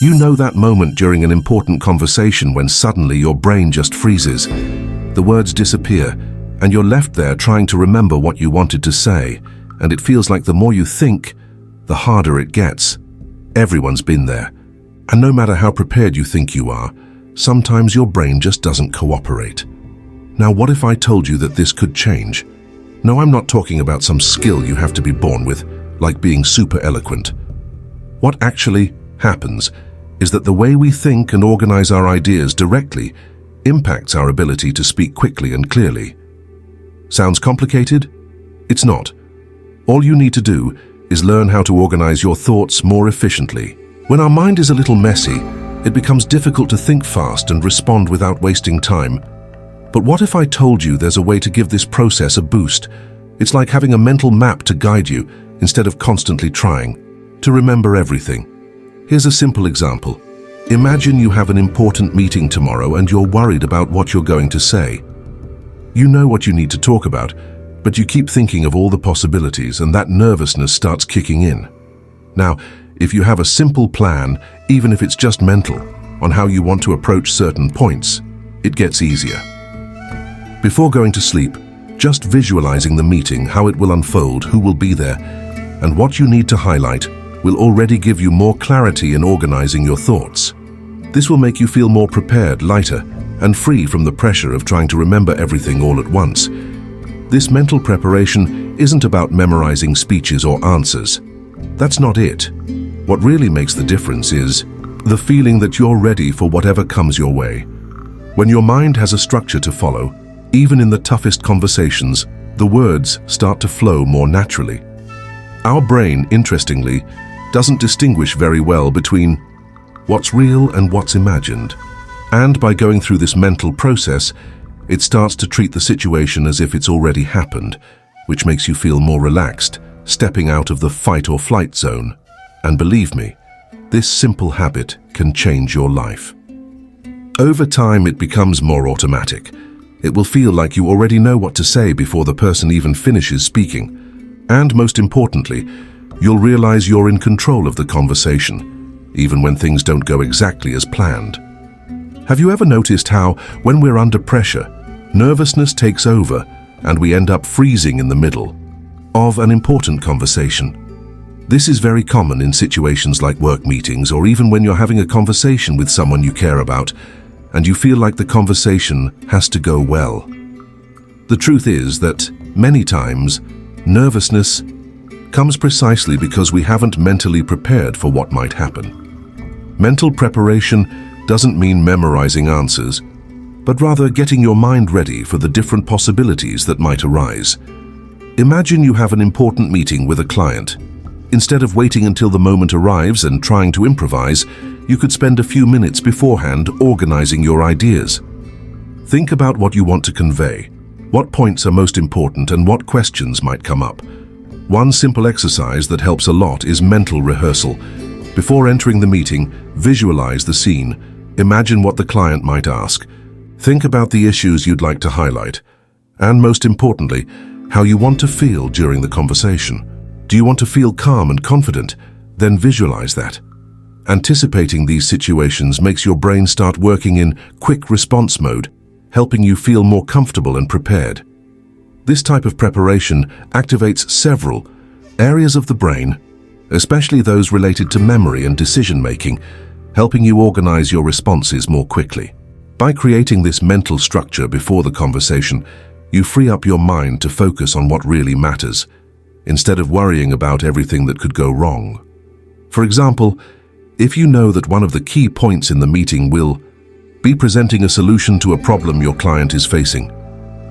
You know that moment during an important conversation when suddenly your brain just freezes. The words disappear, and you're left there trying to remember what you wanted to say, and it feels like the more you think, the harder it gets. Everyone's been there, and no matter how prepared you think you are, sometimes your brain just doesn't cooperate. Now, what if I told you that this could change? No, I'm not talking about some skill you have to be born with, like being super eloquent. What actually happens is that the way we think and organize our ideas directly impacts our ability to speak quickly and clearly. Sounds complicated? It's not. All you need to do is learn how to organize your thoughts more efficiently. When our mind is a little messy, it becomes difficult to think fast and respond without wasting time. But what if I told you there's a way to give this process a boost? It's like having a mental map to guide you instead of constantly trying to remember everything. Here's a simple example. Imagine you have an important meeting tomorrow and you're worried about what you're going to say. You know what you need to talk about, but you keep thinking of all the possibilities and that nervousness starts kicking in. Now, if you have a simple plan, even if it's just mental, on how you want to approach certain points, it gets easier. Before going to sleep, just visualizing the meeting, how it will unfold, who will be there, and what you need to highlight will already give you more clarity in organizing your thoughts. This will make you feel more prepared, lighter, and free from the pressure of trying to remember everything all at once. This mental preparation isn't about memorizing speeches or answers. That's not it. What really makes the difference is the feeling that you're ready for whatever comes your way. When your mind has a structure to follow, even in the toughest conversations, the words start to flow more naturally. Our brain, interestingly, doesn't distinguish very well between what's real and what's imagined. And by going through this mental process, it starts to treat the situation as if it's already happened, which makes you feel more relaxed, stepping out of the fight or flight zone. And believe me, this simple habit can change your life. Over time, it becomes more automatic. It will feel like you already know what to say before the person even finishes speaking. And most importantly, you'll realize you're in control of the conversation, even when things don't go exactly as planned. Have you ever noticed how, when we're under pressure, nervousness takes over and we end up freezing in the middle of an important conversation? This is very common in situations like work meetings or even when you're having a conversation with someone you care about and you feel like the conversation has to go well. The truth is that many times, nervousness comes precisely because we haven't mentally prepared for what might happen. Mental preparation doesn't mean memorizing answers, but rather getting your mind ready for the different possibilities that might arise. Imagine you have an important meeting with a client. Instead of waiting until the moment arrives and trying to improvise, you could spend a few minutes beforehand organizing your ideas. Think about what you want to convey, what points are most important, and what questions might come up. One simple exercise that helps a lot is mental rehearsal. Before entering the meeting, visualize the scene. Imagine what the client might ask. Think about the issues you'd like to highlight. And most importantly, how you want to feel during the conversation. Do you want to feel calm and confident? Then visualize that. Anticipating these situations makes your brain start working in quick response mode, helping you feel more comfortable and prepared. This type of preparation activates several areas of the brain, especially those related to memory and decision-making, helping you organize your responses more quickly. By creating this mental structure before the conversation, you free up your mind to focus on what really matters, instead of worrying about everything that could go wrong. For example, if you know that one of the key points in the meeting will be presenting a solution to a problem your client is facing,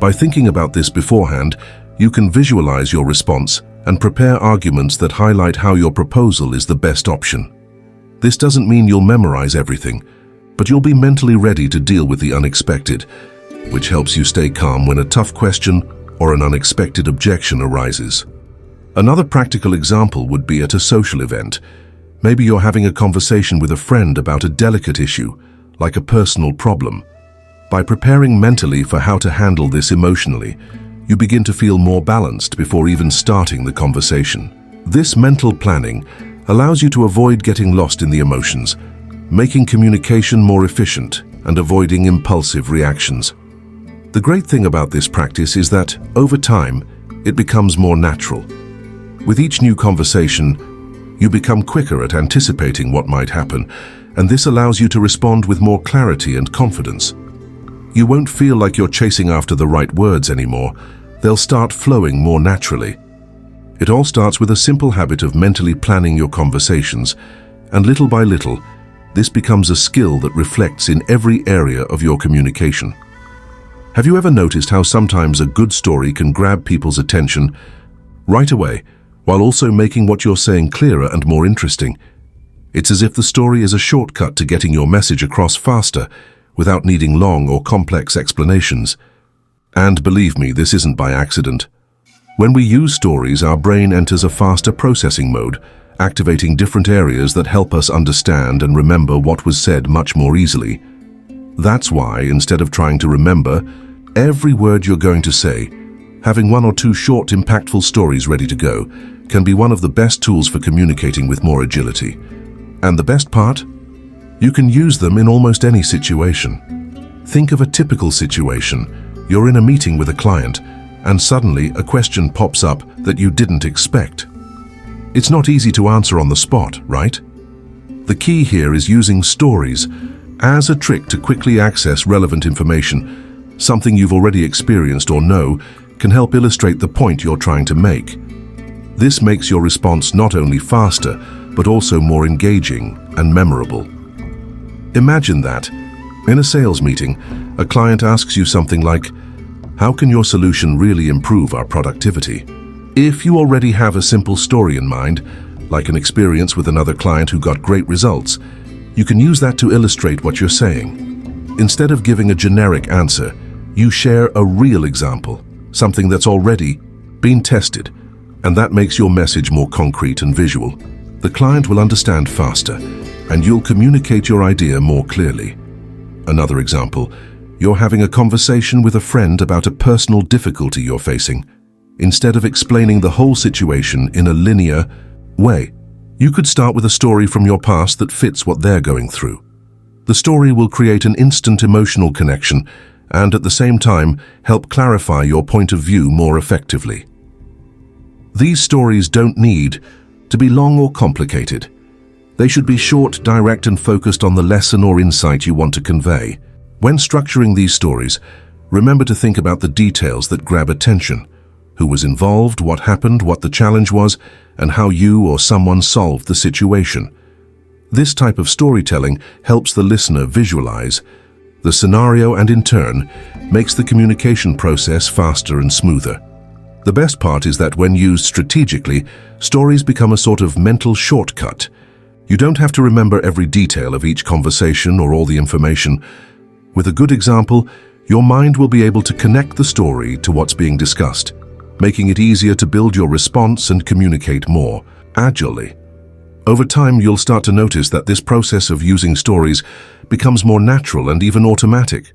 by thinking about this beforehand, you can visualize your response and prepare arguments that highlight how your proposal is the best option. This doesn't mean you'll memorize everything, but you'll be mentally ready to deal with the unexpected, which helps you stay calm when a tough question or an unexpected objection arises. Another practical example would be at a social event. Maybe you're having a conversation with a friend about a delicate issue, like a personal problem. By preparing mentally for how to handle this emotionally, you begin to feel more balanced before even starting the conversation. This mental planning allows you to avoid getting lost in the emotions making communication more efficient and avoiding impulsive reactions. The great thing about this practice is that, over time, it becomes more natural. With each new conversation, you become quicker at anticipating what might happen, and this allows you to respond with more clarity and confidence. You won't feel like you're chasing after the right words anymore. They'll start flowing more naturally. It all starts with a simple habit of mentally planning your conversations, and little by little, this becomes a skill that reflects in every area of your communication. Have you ever noticed how sometimes a good story can grab people's attention right away, while also making what you're saying clearer and more interesting? It's as if the story is a shortcut to getting your message across faster, without needing long or complex explanations. And believe me, this isn't by accident. When we use stories, our brain enters a faster processing mode, activating different areas that help us understand and remember what was said much more easily. That's why, instead of trying to remember every word you're going to say, having one or two short, impactful stories ready to go can be one of the best tools for communicating with more agility. And the best part? You can use them in almost any situation. Think of a typical situation. You're in a meeting with a client, and suddenly a question pops up that you didn't expect. It's not easy to answer on the spot, right? The key here is using stories as a trick to quickly access relevant information. Something you've already experienced or know can help illustrate the point you're trying to make. This makes your response not only faster, but also more engaging and memorable. Imagine that, in a sales meeting, a client asks you something like, "How can your solution really improve our productivity?" If you already have a simple story in mind, like an experience with another client who got great results, you can use that to illustrate what you're saying. Instead of giving a generic answer, you share a real example, something that's already been tested, and that makes your message more concrete and visual. The client will understand faster, and you'll communicate your idea more clearly. Another example, you're having a conversation with a friend about a personal difficulty you're facing. Instead of explaining the whole situation in a linear way, you could start with a story from your past that fits what they're going through. The story will create an instant emotional connection and at the same time help clarify your point of view more effectively. These stories don't need to be long or complicated. They should be short, direct, and focused on the lesson or insight you want to convey. When structuring these stories, remember to think about the details that grab attention. Who was involved, what happened, what the challenge was, and how you or someone solved the situation. This type of storytelling helps the listener visualize the scenario and in turn makes the communication process faster and smoother. The best part is that when used strategically, stories become a sort of mental shortcut. You don't have to remember every detail of each conversation or all the information. With a good example, your mind will be able to connect the story to what's being discussed, making it easier to build your response and communicate more agilely. Over time, you'll start to notice that this process of using stories becomes more natural and even automatic.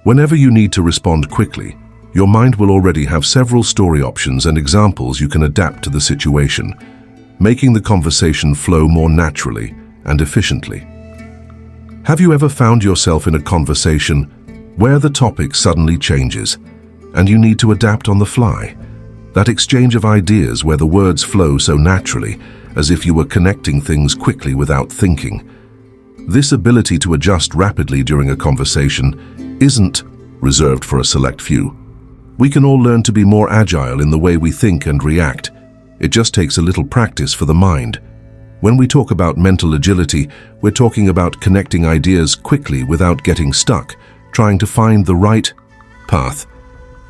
Whenever you need to respond quickly, your mind will already have several story options and examples you can adapt to the situation, making the conversation flow more naturally and efficiently. Have you ever found yourself in a conversation where the topic suddenly changes and you need to adapt on the fly? That exchange of ideas where the words flow so naturally, as if you were connecting things quickly without thinking. This ability to adjust rapidly during a conversation isn't reserved for a select few. We can all learn to be more agile in the way we think and react. It just takes a little practice for the mind. When we talk about mental agility, we're talking about connecting ideas quickly without getting stuck, trying to find the right path.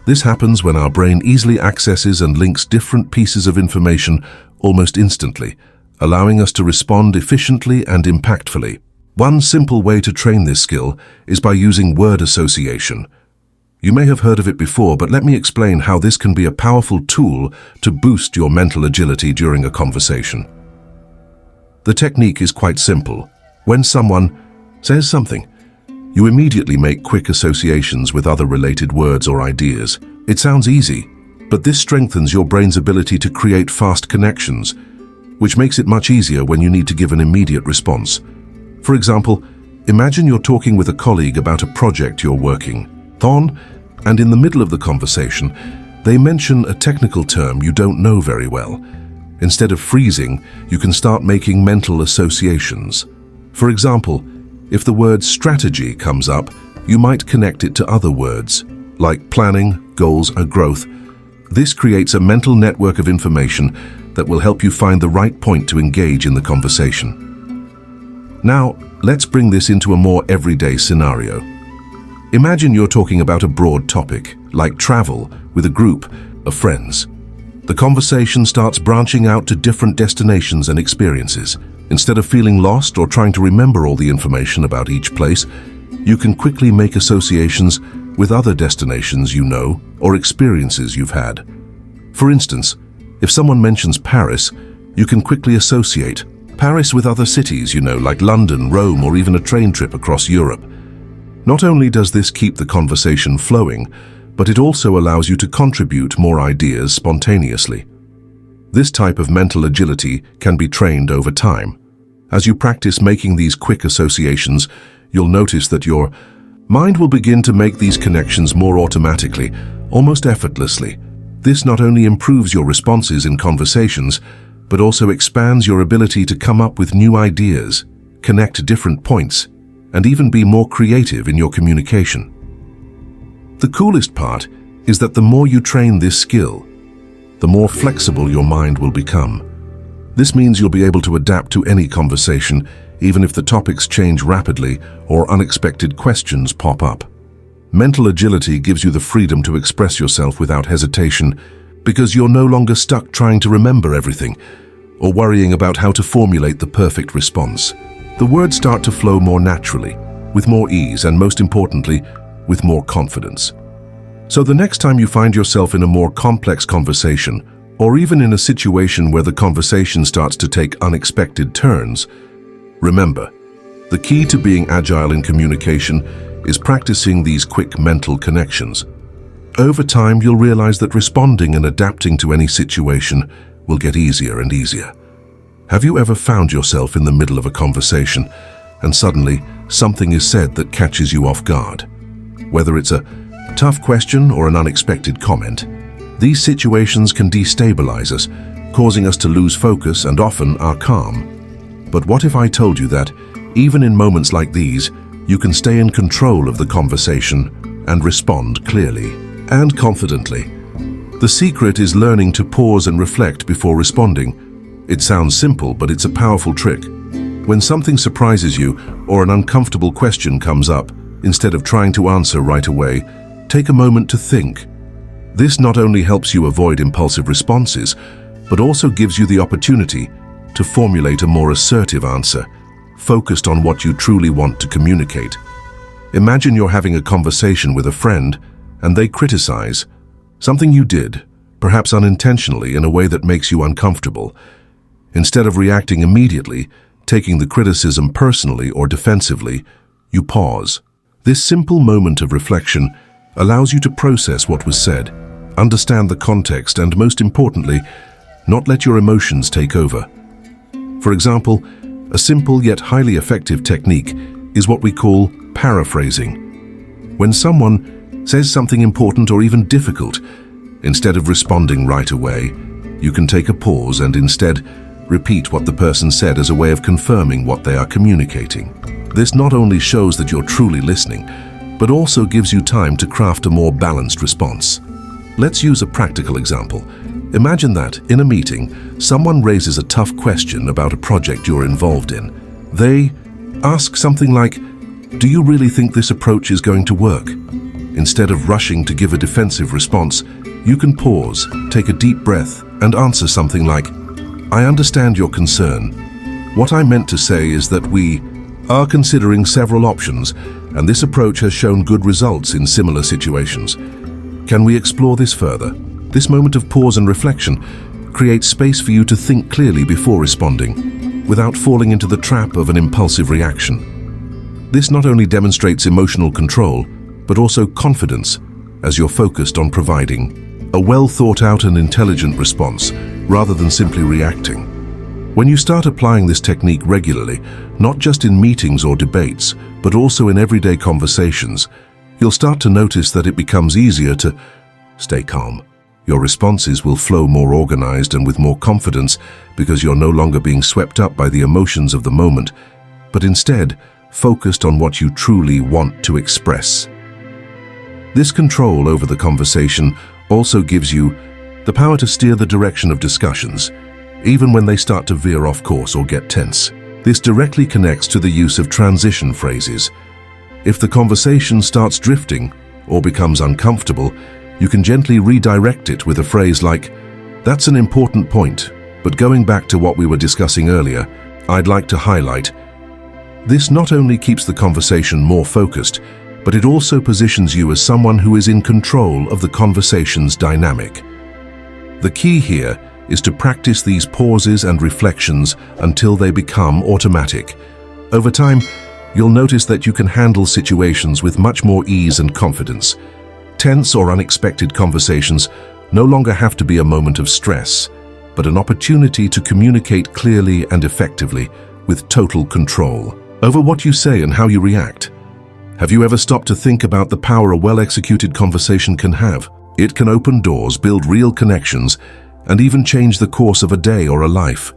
This happens when our brain easily accesses and links different pieces of information almost instantly, allowing us to respond efficiently and impactfully. One simple way to train this skill is by using word association. You may have heard of it before, but let me explain how this can be a powerful tool to boost your mental agility during a conversation. The technique is quite simple. When someone says something, you immediately make quick associations with other related words or ideas. It sounds easy, but this strengthens your brain's ability to create fast connections, which makes it much easier when you need to give an immediate response. For example, imagine you're talking with a colleague about a project you're working on, and in the middle of the conversation, they mention a technical term you don't know very well. Instead of freezing, you can start making mental associations. For example, if the word strategy comes up, you might connect it to other words, like planning, goals, and growth. This creates a mental network of information that will help you find the right point to engage in the conversation. Now, let's bring this into a more everyday scenario. Imagine you're talking about a broad topic, like travel, with a group of friends. The conversation starts branching out to different destinations and experiences. Instead of feeling lost or trying to remember all the information about each place, you can quickly make associations with other destinations you know or experiences you've had. For instance, if someone mentions Paris, you can quickly associate Paris with other cities you know, like London, Rome, or even a train trip across Europe. Not only does this keep the conversation flowing, but it also allows you to contribute more ideas spontaneously. This type of mental agility can be trained over time. As you practice making these quick associations, you'll notice that your mind will begin to make these connections more automatically, almost effortlessly. This not only improves your responses in conversations, but also expands your ability to come up with new ideas, connect different points, and even be more creative in your communication. The coolest part is that the more you train this skill, the more flexible your mind will become. This means you'll be able to adapt to any conversation, even if the topics change rapidly or unexpected questions pop up. Mental agility gives you the freedom to express yourself without hesitation, because you're no longer stuck trying to remember everything or worrying about how to formulate the perfect response. The words start to flow more naturally, with more ease, and most importantly, with more confidence. So the next time you find yourself in a more complex conversation, or even in a situation where the conversation starts to take unexpected turns, remember, the key to being agile in communication is practicing these quick mental connections. Over time, you'll realize that responding and adapting to any situation will get easier and easier. Have you ever found yourself in the middle of a conversation and suddenly something is said that catches you off guard? Whether it's a tough question or an unexpected comment, these situations can destabilize us, causing us to lose focus and often our calm. But what if I told you that, even in moments like these, you can stay in control of the conversation and respond clearly and confidently? The secret is learning to pause and reflect before responding. It sounds simple, but it's a powerful trick. When something surprises you or an uncomfortable question comes up, instead of trying to answer right away, take a moment to think. This not only helps you avoid impulsive responses, but also gives you the opportunity to formulate a more assertive answer, focused on what you truly want to communicate. Imagine you're having a conversation with a friend and they criticize something you did, perhaps unintentionally, in a way that makes you uncomfortable. Instead of reacting immediately, taking the criticism personally or defensively, you pause. This simple moment of reflection allows you to process what was said, understand the context, and most importantly, not let your emotions take over. For example, a simple yet highly effective technique is what we call paraphrasing. When someone says something important or even difficult, instead of responding right away, you can take a pause and instead repeat what the person said as a way of confirming what they are communicating. This not only shows that you're truly listening, but also gives you time to craft a more balanced response. Let's use a practical example. Imagine that, in a meeting, someone raises a tough question about a project you're involved in. They ask something like, "Do you really think this approach is going to work?" Instead of rushing to give a defensive response, you can pause, take a deep breath, and answer something like, "I understand your concern. What I meant to say is that we are considering several options, and this approach has shown good results in similar situations. Can we explore this further?" This moment of pause and reflection creates space for you to think clearly before responding, without falling into the trap of an impulsive reaction. This not only demonstrates emotional control, but also confidence, as you're focused on providing a well thought out and intelligent response rather than simply reacting. When you start applying this technique regularly, not just in meetings or debates, but also in everyday conversations, you'll start to notice that it becomes easier to stay calm. Your responses will flow more organized and with more confidence because you're no longer being swept up by the emotions of the moment, but instead focused on what you truly want to express. This control over the conversation also gives you the power to steer the direction of discussions, even when they start to veer off course or get tense. This directly connects to the use of transition phrases. If the conversation starts drifting or becomes uncomfortable, you can gently redirect it with a phrase like, "That's an important point, but going back to what we were discussing earlier, I'd like to highlight." This not only keeps the conversation more focused, but it also positions you as someone who is in control of the conversation's dynamic. The key here is to practice these pauses and reflections until they become automatic. Over time, you'll notice that you can handle situations with much more ease and confidence. Tense or unexpected conversations no longer have to be a moment of stress, but an opportunity to communicate clearly and effectively with total control over what you say and how you react. Have you ever stopped to think about the power a well-executed conversation can have? It can open doors, build real connections, and even change the course of a day or a life.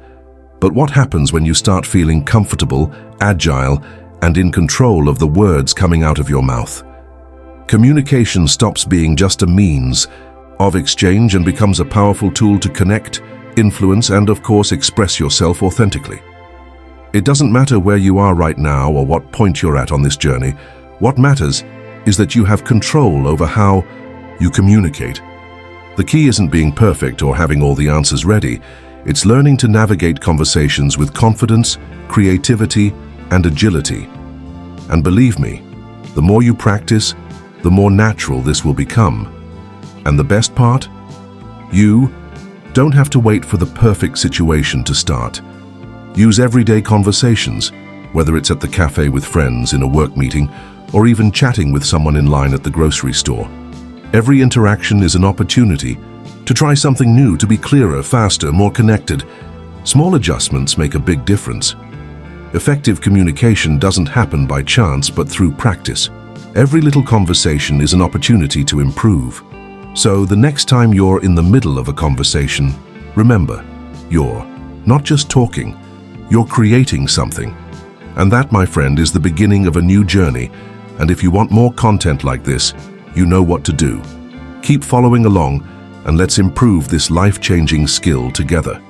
But what happens when you start feeling comfortable, agile, and in control of the words coming out of your mouth? Communication stops being just a means of exchange and becomes a powerful tool to connect, influence, and of course express yourself authentically. It doesn't matter where you are right now or what point you're at on this journey. What matters is that you have control over how you communicate. The key isn't being perfect or having all the answers ready. It's learning to navigate conversations with confidence, creativity, and agility. And believe me, the more you practice, the more natural this will become. And the best part? You don't have to wait for the perfect situation to start. Use everyday conversations, whether it's at the cafe with friends, in a work meeting, or even chatting with someone in line at the grocery store. Every interaction is an opportunity to try something new, to be clearer, faster, more connected. Small adjustments make a big difference. Effective communication doesn't happen by chance, but through practice. Every little conversation is an opportunity to improve. So the next time you're in the middle of a conversation, remember, you're not just talking, you're creating something. And that, my friend, is the beginning of a new journey. And if you want more content like this, you know what to do. Keep following along, and let's improve this life-changing skill together.